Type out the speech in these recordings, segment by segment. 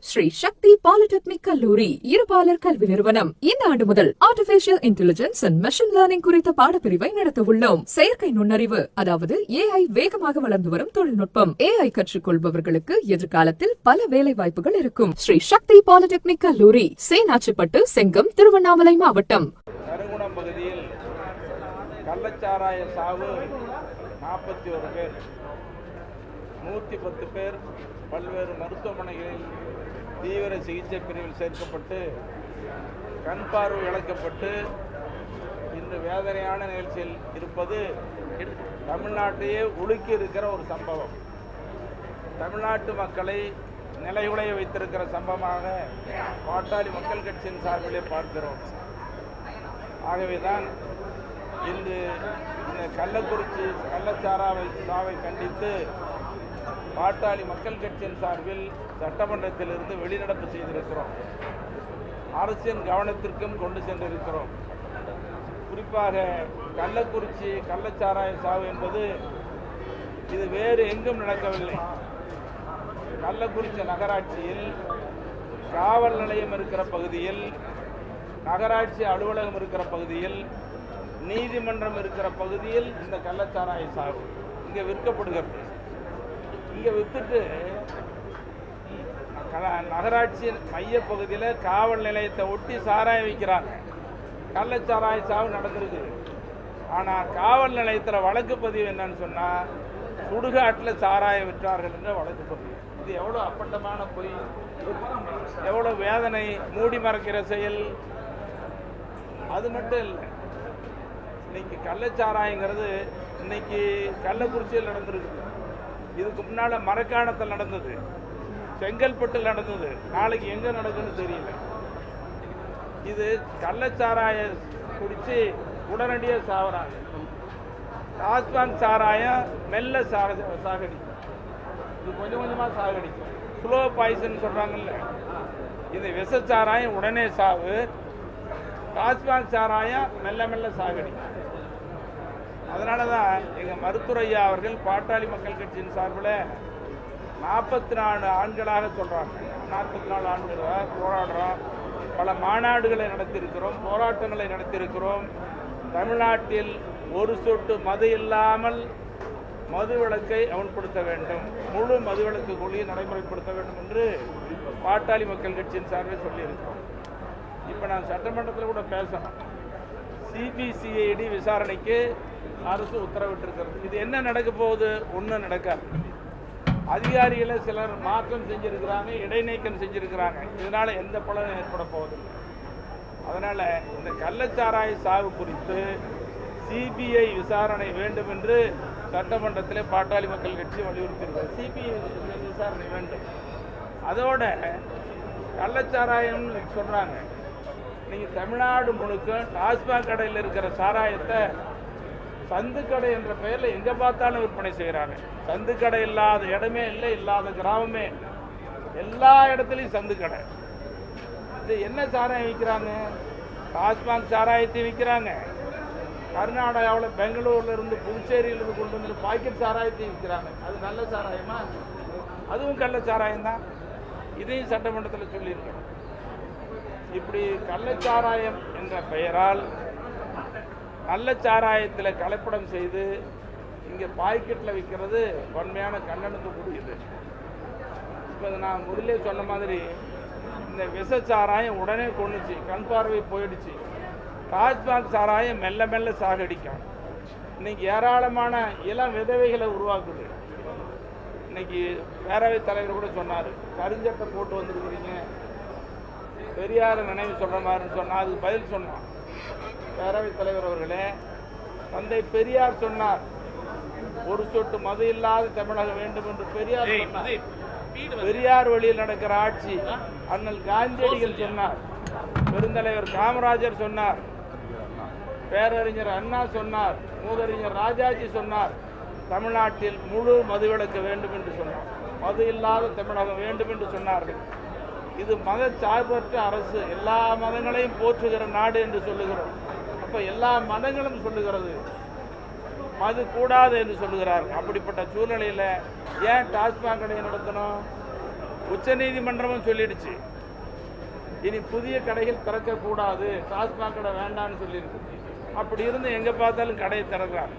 ஸ்ரீ சக்தி polytechnic கல்லூரி இருபாலர் கல்வி நிறுவனம் இந்த ஆண்டு முதல் artificial intelligence and machine learning குறித்த பாடப்பிரிவை நடத்த உள்ளோம். செயற்கை நுண்ணறிவு அதாவது AI வேகமாக வளர்ந்து வரும் தொழில்நுட்பம். AI கற்றுக்கொள்பவர்களுக்கு எதிர்காலத்தில் பல வேலை வாய்ப்புகள் இருக்கும். ஸ்ரீ சக்தி பாலிடெக்னிக் கல்லூரி, சேனாச்சிப்பட்டு, செங்கம், திருவண்ணாமலை மாவட்டம். கருங்குணம் பகுதியில் கள்ளச்சாராய சாவு 41 பேர், 110 பேர் பல்வேறு மருத்துவமனைகளில் தீவிர சிகிச்சை பிரிவில் சேர்க்கப்பட்டு கண் பார்வை இழக்கப்பட்டு இன்று வேதனையான நிகழ்ச்சியில் இருப்பது தமிழ்நாட்டையே உலுக்கி இருக்கிற ஒரு சம்பவம். தமிழ்நாட்டு மக்களை நிலைகுலைய வைத்திருக்கிற சம்பவமாக பாட்டாளி மக்கள் கட்சியின் சார்பிலே பார்க்கிறோம். ஆகவேதான் இன்று இந்த கள்ளக்குறிச்சி கள்ளச்சாராவை கண்டித்து பாட்டாளி மக்கள் கட்சியின் சார்பில் சட்டமன்றத்திலிருந்து வெளிநடப்பு செய்திருக்கிறோம். அரசின் கவனத்திற்கும் கொண்டு சென்றிருக்கிறோம். குறிப்பாக கள்ளக்குறிச்சி கள்ளச்சாராய சாவு என்பது இது வேறு எங்கும் நடக்கவில்லை. கள்ளக்குறிச்சி நகராட்சியில் காவல் நிலையம் இருக்கிற பகுதியில், நகராட்சி அலுவலகம் இருக்கிற பகுதியில், நீதிமன்றம் இருக்கிற பகுதியில் இந்த கள்ளச்சாராய சாவு இங்கே விற்கப்படுகிறது. இங்கே விற்றுட்டு நகராட்சி மைய பகுதியில் காவல் நிலையத்தை ஒட்டி சாராயம் வைக்கிறாங்க. கள்ளச்சாராய சாவு நடந்திருக்கு. ஆனால் காவல் நிலையத்தில் வழக்கு பதிவு என்னன்னு சொன்னால் சுடுகாட்டில் சாராயம் விற்றார்கள் என்ற வழக்கு பதிவு. இது எவ்வளோ அப்பட்டமான பொய், எவ்வளோ வேதனை, மூடி மறைக்கிற செயல். அது மட்டும் இல்லை, இன்னைக்கு கள்ளச்சாராயங்கிறது இன்னைக்கு கள்ளக்குறிச்சியில் நடந்திருக்கு. இதுக்கு முன்னால் மரக்காணத்தில் நடந்தது, செங்கல்பட்டில் நடந்தது, நாளைக்கு எங்கே நடக்குன்னு தெரியல. இது கள்ளச்சாராய குடித்து உடனடியாக சாவறாங்க. டாஸ்மாக் சாராயம் மெல்ல சாகடிக்கும், இது கொஞ்சம் கொஞ்சமாக சாகடிக்கும். ஸ்லோ பாய்சன் சொல்கிறாங்கல்ல, இது விஷச்சாராயம் உடனே சாவு, டாஸ்மாக் சாராயம் மெல்ல மெல்ல சாகடிக்கும். அதனால தான் எங்கள் மருத்துவர் ஐயா அவர்கள் பாட்டாளி மக்கள் கட்சியின் சார்பில் 44 ஆண்டுகளாக சொல்கிறாங்க. 44 ஆண்டுகளாக போராடுறோம். பல மாநாடுகளை நடத்தியிருக்கிறோம், போராட்டங்களை நடத்தியிருக்கிறோம். தமிழ்நாட்டில் ஒரு சொட்டு மது இல்லாமல் மது விலக்கை அமல்படுத்த வேண்டும், முழு மது விலக்கு கொள்கையை நடைமுறைப்படுத்த வேண்டும் என்று பாட்டாளி மக்கள் கட்சியின் சார்பில் சொல்லியிருக்கிறோம். இப்போ நான் சட்டமன்றத்தில் கூட பேசணும். CBCID விசாரணைக்கு அரசு உத்தரவிட்டிருக்கிறது. இது என்ன நடக்க போகுது? ஒன்றும் நடக்காது. அதிகாரிகளை சிலர் மாற்றம் செஞ்சிருக்கிறாங்க, இடைநீக்கம் செஞ்சிருக்கிறாங்க. இதனால எந்த பலனும் ஏற்பட போவதில்லை. அதனால இந்த கள்ளச்சாராய சாவு குறித்து CBI விசாரணை வேண்டும் என்று சட்டமன்றத்திலே பாட்டாளி மக்கள் கட்சி வலியுறுத்தியிருக்கிறது. CBI விசாரணை வேண்டும். அதோட கள்ளச்சாராயம் சொல்றாங்க. நீங்கள் தமிழ்நாடு முழுக்க டாஸ்மாக் கடையில் இருக்கிற சாராயத்தை சந்துக்கடை என்ற பெயரில் எங்கே பார்த்தாலும் விற்பனை செய்கிறாங்க. சந்துக்கடை இல்லாத இடமே இல்லை, இல்லாத கிராமமே, எல்லா இடத்துலையும் சந்துக்கடை. இது என்ன சாராயம் விற்கிறாங்க? டாஸ்மாக் சாராயத்தை விற்கிறாங்க. கர்நாடகாவில், பெங்களூர்ல இருந்து, புதுச்சேரியிலிருந்து கொண்டு வந்து பாக்கெட் சாராயத்தையும் விற்கிறாங்க. அது நல்ல சாராயமா? அதுவும் கள்ள சாராயம் தான். இதையும் சட்டமன்றத்தில் சொல்லியிருக்கிறோம். இப்படி கள்ளச்சாராயம் என்ற பெயரால் நல்ல சாராயத்தில் கலப்படம் செய்து இங்கே பாக்கெட்டில் விற்கிறது வன்மையான கண்டனத்துக்குரியது. இப்போ நான் முதலே சொன்ன மாதிரி இந்த விஷச்சாராயம் உடனே கொண்டுச்சு, கண் பார்வை போயிடுச்சு. டாஸ்மாக் சாராயம் மெல்ல மெல்ல சாகடிக்கும். இன்னைக்கு ஏராளமான இளம் விதவைகளை உருவாக்குது. இன்னைக்கு பேரவைத் தலைவர் கூட சொன்னார், கருஞ்சட்டை போட்டு வந்திருக்கிறீங்க, பெரியார் நினைவு சொல்கிற மாதிரின்னு சொன்னால் அதுக்கு பதில் சொன்னான் பேரவைத் தலைவர் அவர்களே. தந்தை பெரியார் சொன்னார், ஒரு சொட்டு மது இல்லாத தமிழகம் வேண்டும் என்று பெரியார் சொன்னார். பெரியார் வழியில் நடக்கிற ஆட்சி அண்ணல் காந்தியடிகள் சொன்னார், பெருந்தலைவர் காமராஜர் சொன்னார், பேரறிஞர் அண்ணா சொன்னார், மூதறிஞர் ராஜாஜி சொன்னார். தமிழ்நாட்டில் முழு மதுவிலக்கு வேண்டும் என்று சொன்னார். மது இல்லாத தமிழகம் வேண்டும் என்று சொன்னார்கள். இது மத சார்பற்ற அரசு, எல்லா மதங்களையும் போற்றுகிற நாடு என்று சொல்லுகிறோம். அப்போ எல்லா மதங்களும் சொல்லுகிறது மது கூடாது என்று சொல்லுகிறார்கள். அப்படிப்பட்ட சூழ்நிலையில் ஏன் டாஸ்மாக் கடையை நடத்தணும்? உச்சநீதிமன்றமும் சொல்லிடுச்சு. இனி புதிய கடைகள் திறக்கக்கூடாது, டாஸ்மாக் கடை வேண்டான்னு சொல்லியிருக்கு. அப்படி இருந்து எங்கே பார்த்தாலும் கடையை திறக்கிறாங்க.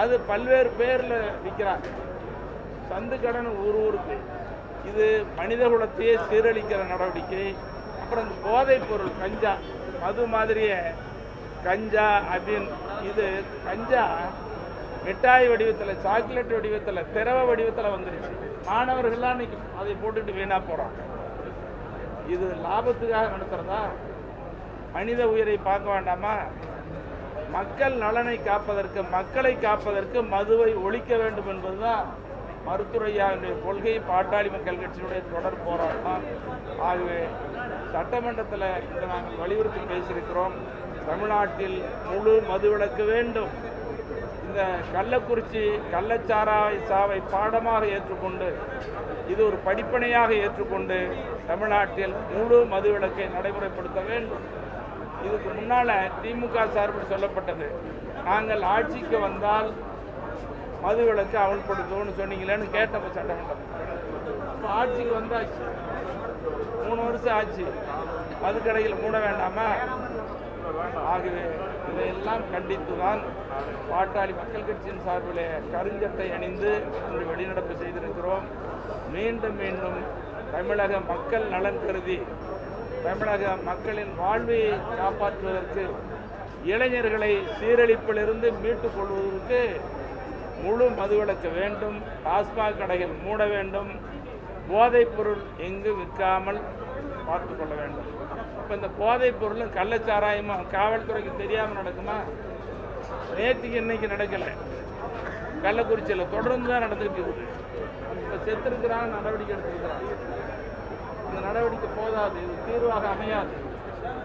அது பல்வேறு பேரில் விற்கிறாங்க. சந்து கடன் ஊருக்கு. இது மனித குலத்தையே சீரழிக்கிற நடவடிக்கை. அப்புறம் இந்த போதைப் பொருள் கஞ்சா, மது மாதிரியே கஞ்சா அப்படின்னு. இது கஞ்சா மிட்டாய் வடிவத்தில், சாக்லேட் வடிவத்தில், திரவ வடிவத்தில் வந்துருச்சு. மாணவர்கள்லாம் இன்னைக்கு அதை போட்டுட்டு வீணாக போகிறாங்க. இது லாபத்துக்காக நடத்துறதா? மனித உயிரை பார்க்க வேண்டாமா? மக்கள் நலனை காப்பதற்கு, மக்களை காப்பதற்கு மதுவை ஒழிக்க வேண்டும் என்பதுதான் மருத்துவரையாவுடைய கொள்கை. பாட்டாளி மக்கள் கட்சியினுடைய தொடர் போராட்டம். ஆகவே சட்டமன்றத்தில் இன்று நாங்கள் வலியுறுத்தி பேசியிருக்கிறோம். தமிழ்நாட்டில் முழு மதுவிலக்கு வேண்டும். இந்த கள்ளக்குறிச்சி கள்ளச்சாராய சாவை பாடமாக ஏற்றுக்கொண்டு, இது ஒரு படிப்பனையாக ஏற்றுக்கொண்டு தமிழ்நாட்டில் முழு மதுவிலக்கை நடைமுறைப்படுத்த வேண்டும். இதுக்கு முன்னால் திமுக சார்பில் சொல்லப்பட்டது, நாங்கள் ஆட்சிக்கு வந்தால் மதுவிலக்கு அமல்படுத்துவோம்னு சொன்னீங்களேன்னு கேட்டப்ப சட்டமன்றம். இப்போ ஆட்சிக்கு வந்தாச்சு, 3 வருஷம் ஆச்சு, மதுக்கடைகள் மூட வேண்டாமா? ஆகவே இதையெல்லாம் கண்டித்துதான் பாட்டாளி மக்கள் கட்சியின் சார்பிலே கருஞ்சட்டை அணிந்து இன்று வெளிநடப்பு செய்திருக்கிறோம். மீண்டும் மீண்டும் தமிழக மக்கள் நலன் கருதி, தமிழக மக்களின் வாழ்வை காப்பாற்றுவதற்கு, இளைஞர்களை சீரழிப்பிலிருந்து மீட்டுக் கொள்வதற்கு முழு மதுவிலக்கு வேண்டும். டாஸ்மாக் கடைகள் மூட வேண்டும். போதைப் பொருள் எங்கு விற்காமல் பார்த்து கொள்ள வேண்டும். இப்போ இந்த போதைப் பொருளும் கள்ளச்சாராயமும் காவல்துறைக்கு தெரியாமல் நடக்குமா? நேற்றுக்கு இன்னைக்கு நடக்கலை, கள்ளக்குறிச்சியில் தொடர்ந்து தான் நடந்துகிட்டு இருக்குது. இப்போ செத்துருக்கிறாங்க, நடவடிக்கை எடுத்துருக்கிறாங்க. இந்த நடவடிக்கை போதாது, இது தீர்வாக அமையாது.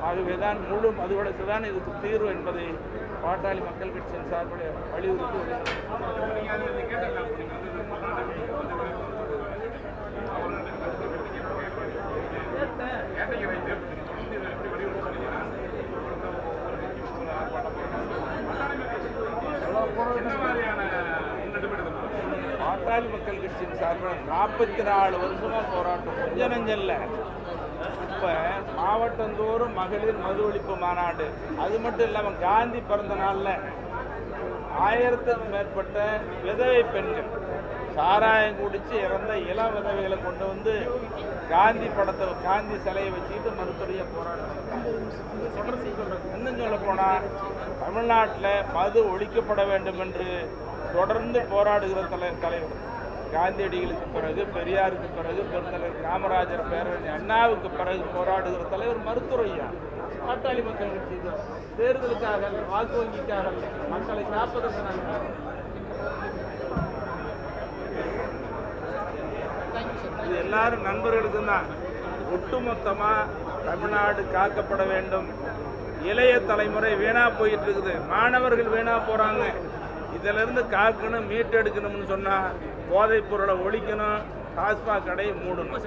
ஆகவே தான் முழு மதுவிலக்கு தான் இதுக்கு தீர்வு என்பதை பாட்டாளி மக்கள் கட்சியின் சார்பில் வலியுறுத்தி பாட்டாளி மக்கள் கட்சியின் சார்பில் 44 வருஷமா போராட்டம். கொஞ்ச நஞ்சம் இல்லை. இப்போ மாவட்டந்தோறும் மகளிர் மது ஒழிப்பு மாநாடு. அது மட்டும் இல்லாமல் காந்தி பிறந்த நாளில் 1000க்கும் மேற்பட்ட விதவை பெண்கள் சாராயம் குடித்து இறந்த இளம் விதவைகளை கொண்டு வந்து காந்தி படத்தை, காந்தி சிலையை வச்சுக்கிட்டு மருத்துவரையை போராட்டம். இன்னும் சொல்ல போனால் தமிழ்நாட்டில் மது ஒழிக்கப்பட வேண்டும் என்று தொடர்ந்து போராடுகிற தலைவர் காந்தியடிகளுக்கு பிறகு, பெரியாருக்கு பிறகு, பெருந்தலைவர் காமராஜர், பேரறிஞர் அண்ணாவுக்கு பிறகு போராடுகிற தலைவர் மருத்துவரையா. பாட்டாளி மக்கள் கட்சி தேர்தலுக்காக, வாக்கு வங்கிக்காக, மக்களை காப்பதற்கு. இது எல்லாரும் நண்பர்களுக்கு தான். ஒட்டுமொத்தமாக தமிழ்நாடு காக்கப்பட வேண்டும். இளைய தலைமுறை வீணா போயிட்டு இருக்குது, மாணவர்கள் வீணா போறாங்க. இதிலிருந்து காக்கணும், மீட்டெடுக்கணும்னு சொன்னா போதைப் பொருளை ஒழிக்கணும், டாஸ்மாக் கடையை மூடணும்.